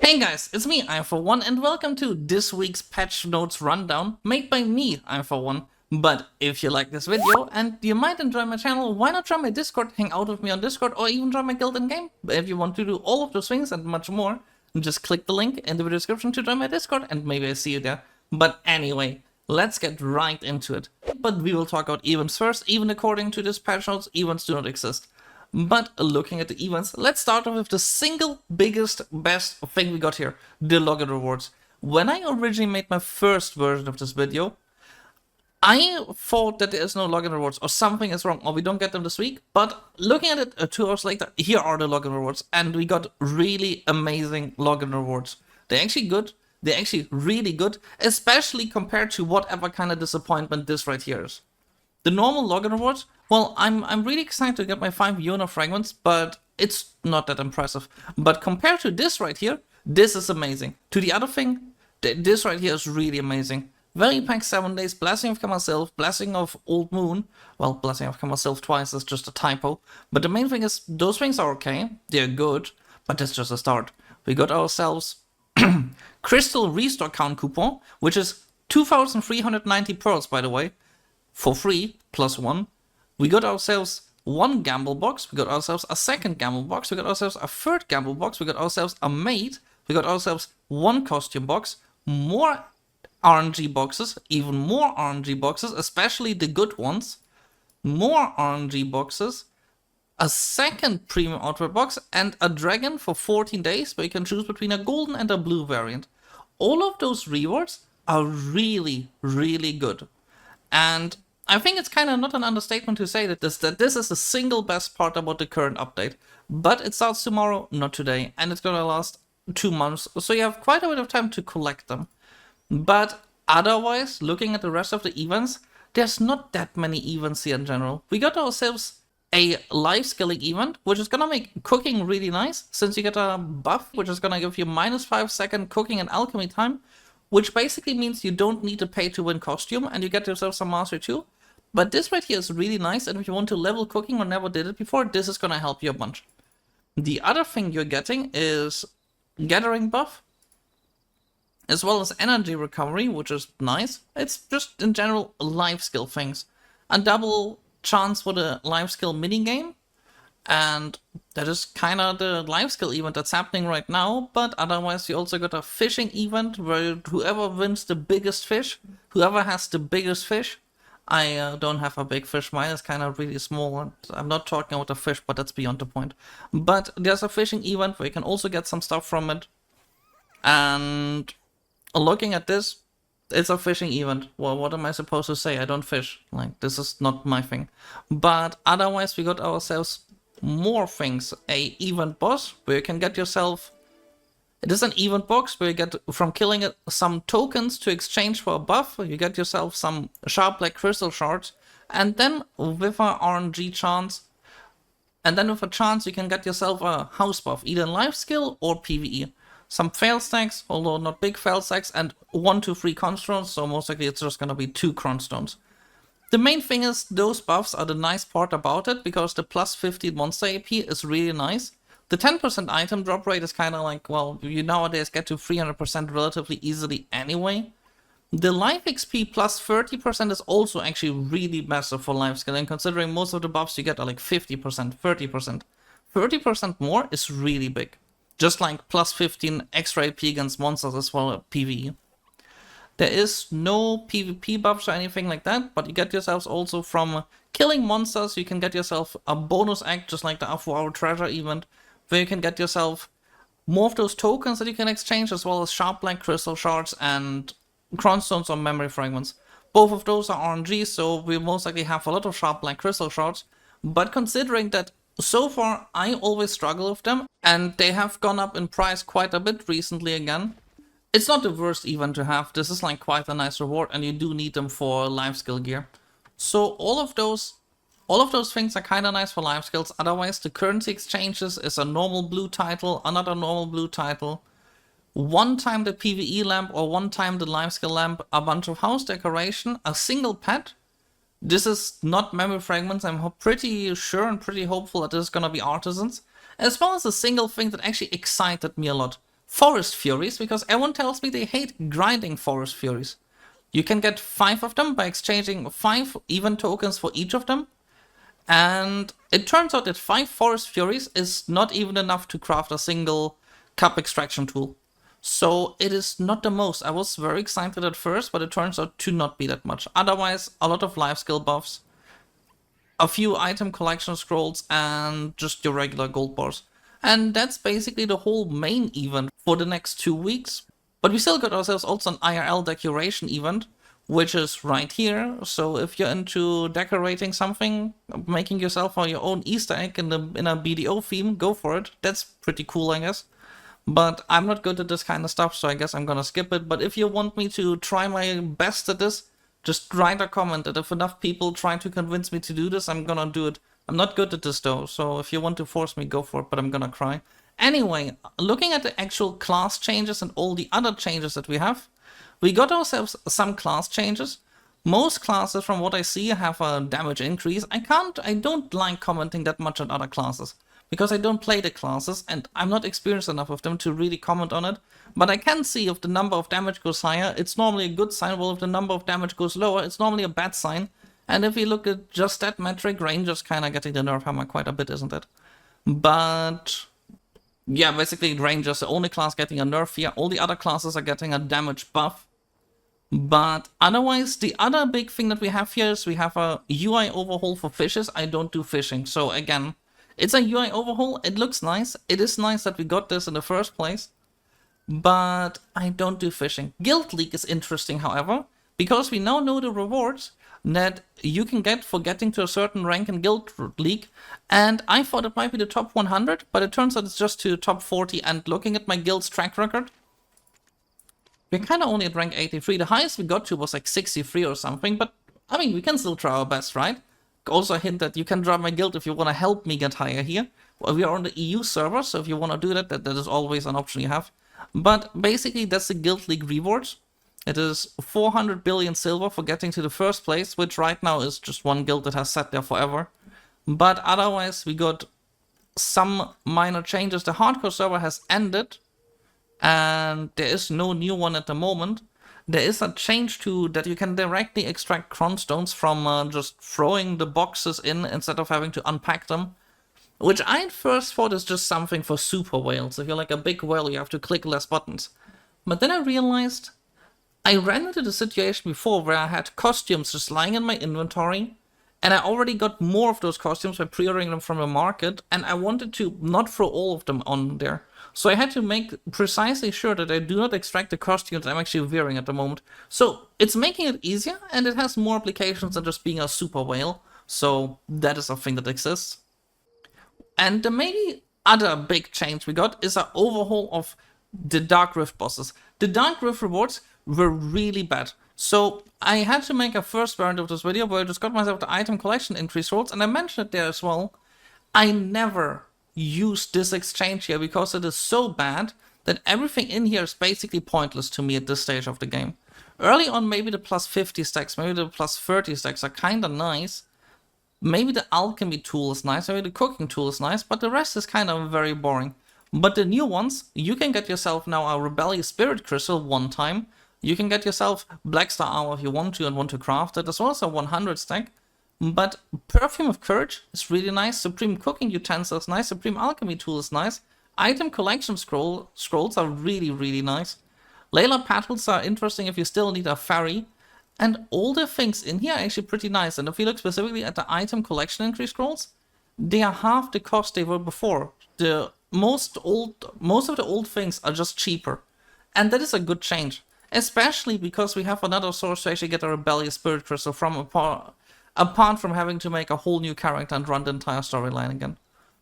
Hey guys, it's me, I for one, and welcome to this week's patch notes rundown made by me, I for one. But if you like this video and you might enjoy my channel, why not try my Discord, hang out with me on Discord, or even join my guild in game? If you want to do all of those things and much more, just click the link in the video description to join my Discord, and maybe I see you there. But anyway, let's get right into it. But we will talk about events first. Even according to this patch notes, events do not exist. But looking at the events, let's start off with the single biggest, best thing we got here, the login rewards. When I originally made my first version of this video, I thought that there is no login rewards or something is wrong or we don't get them this week. But looking at it 2 hours later, here are the login rewards and we got really amazing login rewards. They're actually good. They're actually really good, especially compared to whatever kind of disappointment this right here is. The normal login rewards, well, I'm really excited to get my 5 Yona fragments, but it's not that impressive. But compared to this right here, this is amazing. To the other thing, this right here is really amazing. Very pack 7 days, Blessing of kamasylve, Blessing of Old Moon. Well, Blessing of kamasylve twice is just a typo. But the main thing is, those things are okay, they're good, but that's just a start. We got ourselves Crystal Restock Count coupon, which is 2,390 pearls, by the way. For free, +1. We got ourselves 1 gamble box, we got ourselves a 2nd gamble box, we got ourselves a 3rd gamble box, we got ourselves a maid, we got ourselves 1 costume box, more RNG boxes, even more RNG boxes, especially the good ones, more RNG boxes, a 2nd premium outfit box, and a dragon for 14 days, where you can choose between a golden and a blue variant. All of those rewards are really, really good. And I think it's kind of not an understatement to say that this is the single best part about the current update. But it starts tomorrow, not today, and it's gonna last 2 months, so you have quite a bit of time to collect them. But otherwise, looking at the rest of the events, there's not that many events here in general. We got ourselves a life skilling event, which is gonna make cooking really nice, since you get a buff, which is gonna give you -5 second cooking and alchemy time, which basically means you don't need to pay to win costume, and you get yourself some mastery too. But this right here is really nice, and if you want to level cooking or never did it before, this is gonna help you a bunch. The other thing you're getting is gathering buff, as well as energy recovery, which is nice. It's just in general life skill things. A double chance for the life skill minigame, and that is kind of the life skill event that's happening right now. But otherwise, you also got a fishing event where whoever wins the biggest fish, whoever has the biggest fish. I don't have a big fish, mine is kind of really small. I'm not talking about a fish, but that's beyond the point. But there's a fishing event where you can also get some stuff from it. And looking at this, it's a fishing event. Well, what am I supposed to say? I don't fish. Like, this is not my thing. But otherwise, we got ourselves more things. A event boss where you can get yourself. It is an event box where you get from killing it some tokens to exchange for a buff. You get yourself some sharp black crystal shards, and then with a RNG chance, you can get yourself a house buff, either in life skill or PvE. Some fail stacks, although not big fail stacks, and 1 to 3 cronstones, so most likely it's just gonna be 2 cronstones. The main thing is, those buffs are the nice part about it, because the +50 monster AP is really nice. The 10% item drop rate is kind of like, well, you nowadays get to 300% relatively easily anyway. The life XP +30% is also actually really massive for life skill, and considering most of the buffs you get are like 50%, 30%. 30% more is really big. Just like +15 extra AP against monsters as well as PvE. There is no PvP buffs or anything like that, but you get yourselves also from killing monsters, you can get yourself a bonus act, just like the Hour Treasure event, where you can get yourself more of those tokens that you can exchange, as well as sharp black crystal shards and cronstones or memory fragments. Both of those are RNG, so we most likely have a lot of sharp black crystal shards, but considering that so far I always struggle with them, and they have gone up in price quite a bit recently again, it's not the worst event to have. This is like quite a nice reward, and you do need them for life skill gear. So all of those things are kind of nice for life skills. Otherwise, the currency exchanges is a normal blue title, another normal blue title, 1 time the PvE lamp or 1 time the life skill lamp, a bunch of house decoration, a single pet. This is not memory fragments. I'm pretty sure and pretty hopeful that this is gonna be artisans, as well as a single thing that actually excited me a lot. Forest Furies, because everyone tells me they hate grinding Forest Furies. You can get 5 of them by exchanging 5 even tokens for each of them. And it turns out that 5 Forest Furies is not even enough to craft a single cup extraction tool. So it is not the most. I was very excited at first, but it turns out to not be that much. Otherwise, a lot of life skill buffs, a few item collection scrolls, and just your regular gold bars. And that's basically the whole main event for the next 2 weeks. But we still got ourselves also an IRL decoration event, which is right here. So if you're into decorating something, making yourself or your own Easter egg in a BDO theme, go for it. That's pretty cool, I guess. But I'm not good at this kind of stuff, so I guess I'm gonna skip it. But if you want me to try my best at this, just write a comment, and if enough people try to convince me to do this, I'm gonna do it. I'm not good at this though, so if you want to force me, go for it, but I'm gonna cry. Anyway, looking at the actual class changes and all the other changes that we have, we got ourselves some class changes. Most classes, from what I see, have a damage increase. I don't like commenting that much on other classes, because I don't play the classes, and I'm not experienced enough of them to really comment on it. But I can see if the number of damage goes higher, it's normally a good sign, while if the number of damage goes lower, it's normally a bad sign. And if you look at just that metric, Ranger's kind of getting the nerf hammer quite a bit, isn't it? But yeah, basically Ranger's the only class getting a nerf here. All the other classes are getting a damage buff. But otherwise, the other big thing that we have here is we have a UI overhaul for fishes. I don't do fishing, so again, it's a UI overhaul. It looks nice. It is nice that we got this in the first place, but I don't do fishing. Guild League is interesting, however, because we now know the rewards that you can get for getting to a certain rank in Guild League, and I thought it might be the top 100, but it turns out it's just to the top 40, and looking at my guild's track record, we're kind of only at rank 83. The highest we got to was like 63 or something, but I mean, we can still try our best, right? Also a hint that you can join my guild if you want to help me get higher here. Well, we are on the EU server, so if you want to do that, that is always an option you have. But basically, that's the Guild League rewards. It is 400 billion silver for getting to the first place, which right now is just one guild that has sat there forever. But otherwise, we got some minor changes. The hardcore server has ended, and there is no new one at the moment. There is a change to that you can directly extract cronstones from just throwing the boxes in instead of having to unpack them, which I at first thought is just something for super whales. If you're like a big whale, you have to click less buttons. But then I realized I ran into the situation before where I had costumes just lying in my inventory, and I already got more of those costumes by pre-ordering them from the market, and I wanted to not throw all of them on there. So I had to make precisely sure that I do not extract the costumes I'm actually wearing at the moment. So it's making it easier, and it has more applications than just being a super whale. So that is a thing that exists. And the maybe other big change we got is an overhaul of the Dark Rift bosses. The Dark Rift rewards were really bad. So I had to make a first variant of this video where I just got myself the item collection increase rolls, and I mentioned it there as well. I never use this exchange here because it is so bad that everything in here is basically pointless to me at this stage of the game. Early on, maybe the plus 50 stacks, maybe the plus 30 stacks are kind of nice. Maybe the alchemy tool is nice, maybe the cooking tool is nice, but the rest is kind of very boring. But the new ones, you can get yourself now a Rebellious Spirit Crystal one time. You can get yourself Black Star Armor if you want to and want to craft it, as well as a 100 stack. But Perfume of Courage is really nice, Supreme Cooking Utensil is nice, Supreme Alchemy Tool is nice, Item Collection scrolls are really, really nice. Layla Petals are interesting if you still need a ferry. And all the things in here are actually pretty nice. And if you look specifically at the Item Collection Increase scrolls, they are half the cost they were before. Most of the old things are just cheaper. And that is a good change. Especially because we have another source to actually get a Rebellious Spirit Crystal from apart from having to make a whole new character and run the entire storyline again.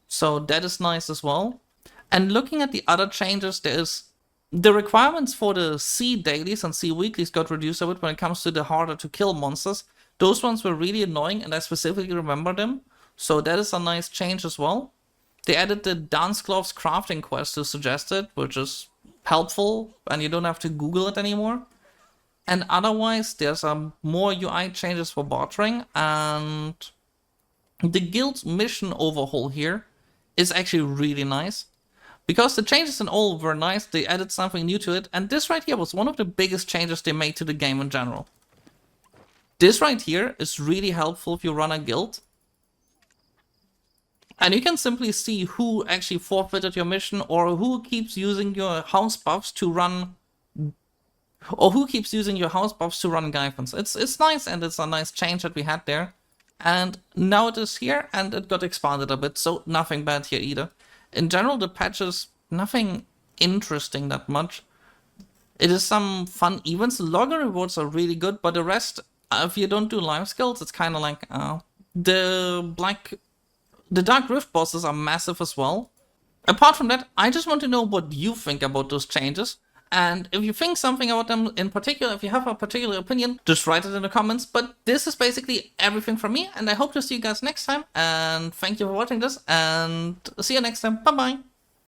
So that is nice as well. And looking at the other changes, there is the requirements for the sea dailies and sea weeklies got reduced a bit when it comes to the harder to kill monsters. Those ones were really annoying, and I specifically remember them. So that is a nice change as well. They added the Dance Gloves crafting quest to suggested, which is helpful, and you don't have to Google it anymore. And otherwise, there's more UI changes for bartering, and the guild mission overhaul here is actually really nice. because the changes in all were nice, they added something new to it, and this right here was one of the biggest changes they made to the game in general. This right here is really helpful if you run a guild. And you can simply see who actually forfeited your mission, or who keeps using your house buffs to run... Or who keeps using your house buffs to run Gyphons. It's nice, and it's a nice change that we had there. And now it is here, and it got expanded a bit, so nothing bad here either. In general, the patch is nothing interesting that much. It is some fun events. The logger rewards are really good, but the rest, if you don't do life skills, it's kind of like... The Dark Rift bosses are massive as well. Apart from that, I just want to know what you think about those changes. And if you think something about them in particular, if you have a particular opinion, just write it in the comments. But this is basically everything from me, and I hope to see you guys next time. And thank you for watching this, and see you next time. Bye bye!